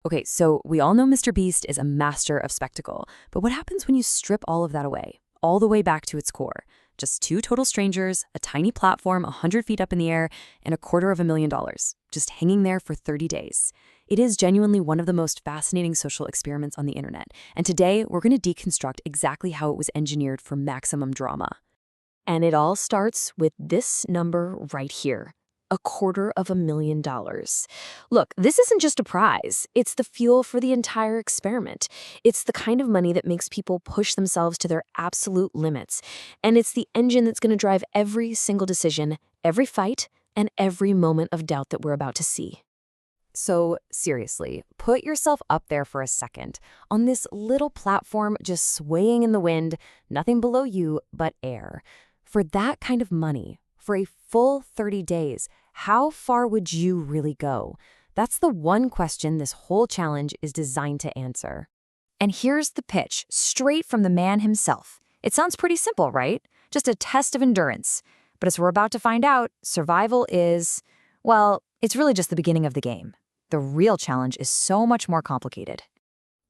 Okay, so we all know Mr. Beast is a master of spectacle, but what happens when you strip all of that away, all the way back to its core? Just two total strangers, a tiny platform 100 feet up in the air, and $250,000, just hanging there for 30 days. It is genuinely one of the most fascinating social experiments on the internet, and today we're going to deconstruct exactly how it was engineered for maximum drama. And it all starts with this number right here. $250,000. Look, this isn't just a prize. It's the fuel for the entire experiment. It's the kind of money that makes people push themselves to their absolute limits. And it's the engine that's going to drive every single decision, every fight, and every moment of doubt that we're about to see. So seriously, put yourself up there for a second, on this little platform just swaying in the wind, nothing below you but air. For that kind of money, for a full 30 days, how far would you really go? That's the one question this whole challenge is designed to answer. And here's the pitch, straight from the man himself. It sounds pretty simple, right? Just a test of endurance. But as we're about to find out, survival is, well, it's really just the beginning of the game. The real challenge is so much more complicated.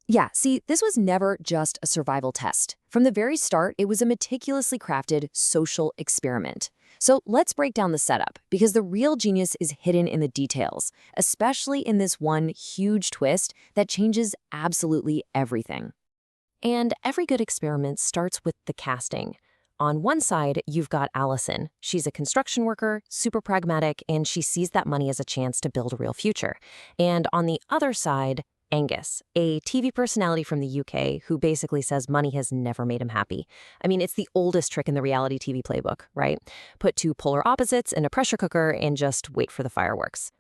Yeah, see, this was never just a survival test. From the very start, it was a meticulously crafted social experiment. So let's break down the setup, because the real genius is hidden in the details, especially in this one huge twist that changes absolutely everything. And every good experiment starts with the casting. On one side, you've got Alison. She's a construction worker, super pragmatic, and she sees that money as a chance to build a real future. And on the other side, Angus, a TV personality from the UK who basically says money has never made him happy. I mean, it's the oldest trick in the reality TV playbook, right? Put two polar opposites in a pressure cooker and just wait for the fireworks.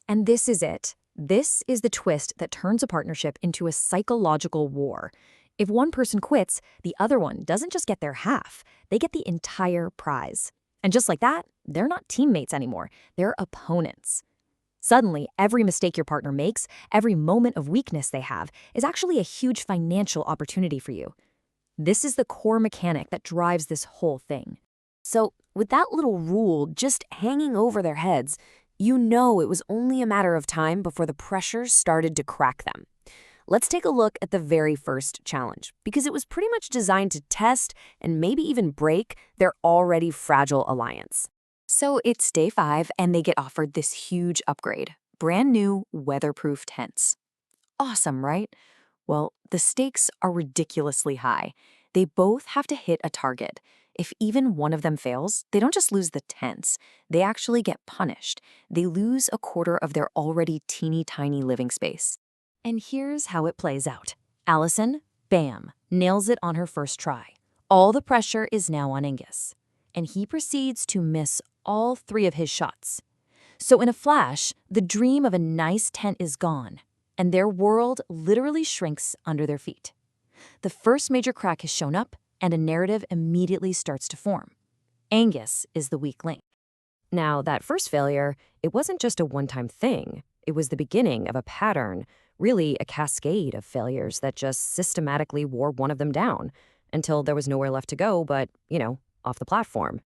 And this is it. This is the twist that turns a partnership into a psychological war. If one person quits, the other one doesn't just get their half, they get the entire prize. And just like that, they're not teammates anymore, they're opponents. Suddenly, every mistake your partner makes, every moment of weakness they have, is actually a huge financial opportunity for you. This is the core mechanic that drives this whole thing. So, with that little rule just hanging over their heads, you know it was only a matter of time before the pressure started to crack them. Let's take a look at the very first challenge, because it was pretty much designed to test and maybe even break their already fragile alliance. So it's day 5 and they get offered this huge upgrade, brand new weatherproof tents. Awesome, right? Well, the stakes are ridiculously high. They both have to hit a target. If even one of them fails, they don't just lose the tents, they actually get punished. They lose a quarter of their already teeny tiny living space. And here's how it plays out. Alison, bam, nails it on her first try. All the pressure is now on Angus, and he proceeds to miss all 3 of his shots. So in a flash, the dream of a nice tent is gone, and their world literally shrinks under their feet. The first major crack has shown up, and a narrative immediately starts to form. Angus is the weak link. Now, that first failure, it wasn't just a one-time thing. It was the beginning of a pattern, really a cascade of failures that just systematically wore one of them down until there was nowhere left to go but, off the platform.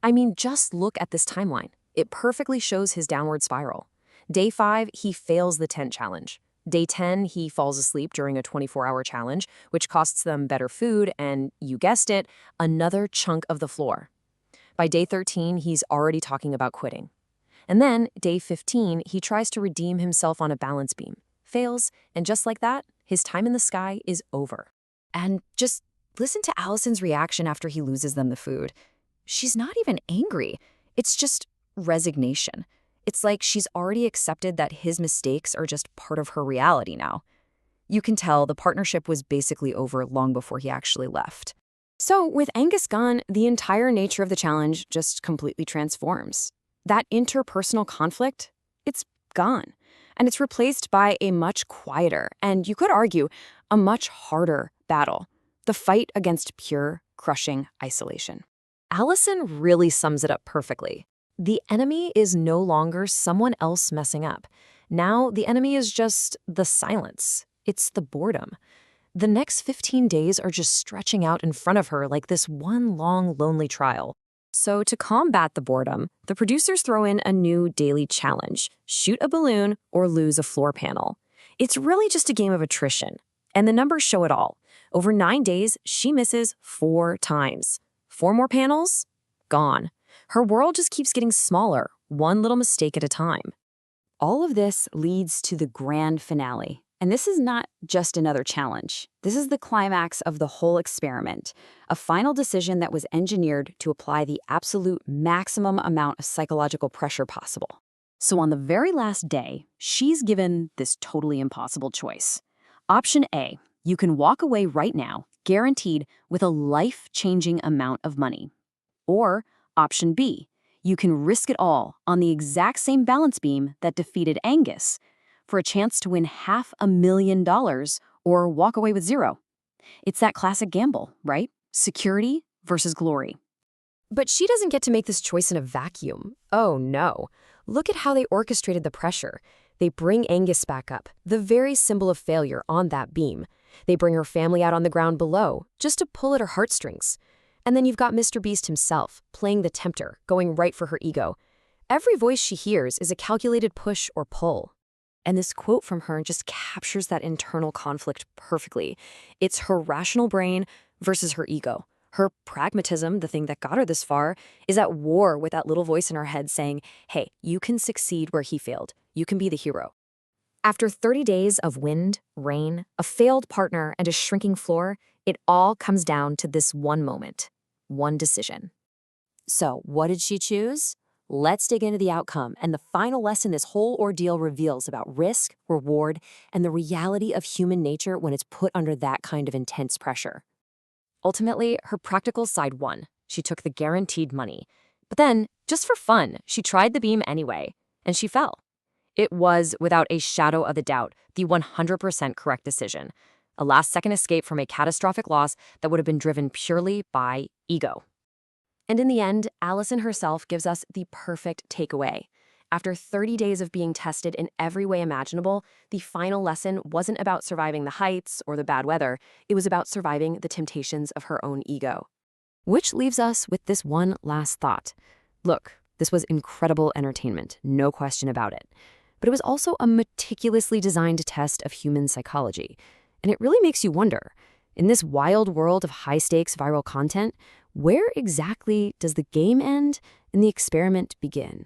I mean, just look at this timeline. It perfectly shows his downward spiral. Day 5, he fails the tent challenge. Day 10, he falls asleep during a 24-hour challenge, which costs them better food and, you guessed it, another chunk of the floor. By day 13, he's already talking about quitting. And then, day 15, he tries to redeem himself on a balance beam, fails, and just like that, his time in the sky is over. And just listen to Alison's reaction after he loses them the food. She's not even angry. It's just resignation. It's like she's already accepted that his mistakes are just part of her reality now. You can tell the partnership was basically over long before he actually left. So with Angus gone, the entire nature of the challenge just completely transforms. That interpersonal conflict, it's gone. And it's replaced by a much quieter, and you could argue, a much harder battle. The fight against pure, crushing isolation. Alison really sums it up perfectly. The enemy is no longer someone else messing up. Now the enemy is just the silence. It's the boredom. The next 15 days are just stretching out in front of her like this one long, lonely trial. So to combat the boredom, the producers throw in a new daily challenge: shoot a balloon or lose a floor panel. It's really just a game of attrition. And the numbers show it all. Over 9 days, she misses 4 times. 4 more panels? Gone. Her world just keeps getting smaller, one little mistake at a time. All of this leads to the grand finale. And this is not just another challenge. This is the climax of the whole experiment, a final decision that was engineered to apply the absolute maximum amount of psychological pressure possible. So on the very last day, she's given this totally impossible choice. Option A, you can walk away right now, guaranteed with a life-changing amount of money. Or option B, you can risk it all on the exact same balance beam that defeated Angus for a chance to win $500,000 or walk away with 0. It's that classic gamble, right? Security versus glory. But she doesn't get to make this choice in a vacuum. Oh no. Look at how they orchestrated the pressure. They bring Angus back up, the very symbol of failure on that beam. They bring her family out on the ground below, just to pull at her heartstrings. And then you've got Mr. Beast himself, playing the tempter, going right for her ego. Every voice she hears is a calculated push or pull. And this quote from her just captures that internal conflict perfectly. It's her rational brain versus her ego. Her pragmatism, the thing that got her this far, is at war with that little voice in her head saying, hey, you can succeed where he failed. You can be the hero. After 30 days of wind, rain, a failed partner, and a shrinking floor, it all comes down to this one moment, one decision. So, what did she choose? Let's dig into the outcome and the final lesson this whole ordeal reveals about risk, reward, and the reality of human nature when it's put under that kind of intense pressure. Ultimately, her practical side won. She took the guaranteed money. But then, just for fun, she tried the beam anyway, and she fell. It was, without a shadow of a doubt, the 100% correct decision. A last-second escape from a catastrophic loss that would have been driven purely by ego. And in the end, Alison herself gives us the perfect takeaway. After 30 days of being tested in every way imaginable, the final lesson wasn't about surviving the heights or the bad weather. It was about surviving the temptations of her own ego. Which leaves us with this one last thought. Look, this was incredible entertainment, no question about it. But it was also a meticulously designed test of human psychology. And it really makes you wonder, in this wild world of high-stakes viral content, where exactly does the game end and the experiment begin?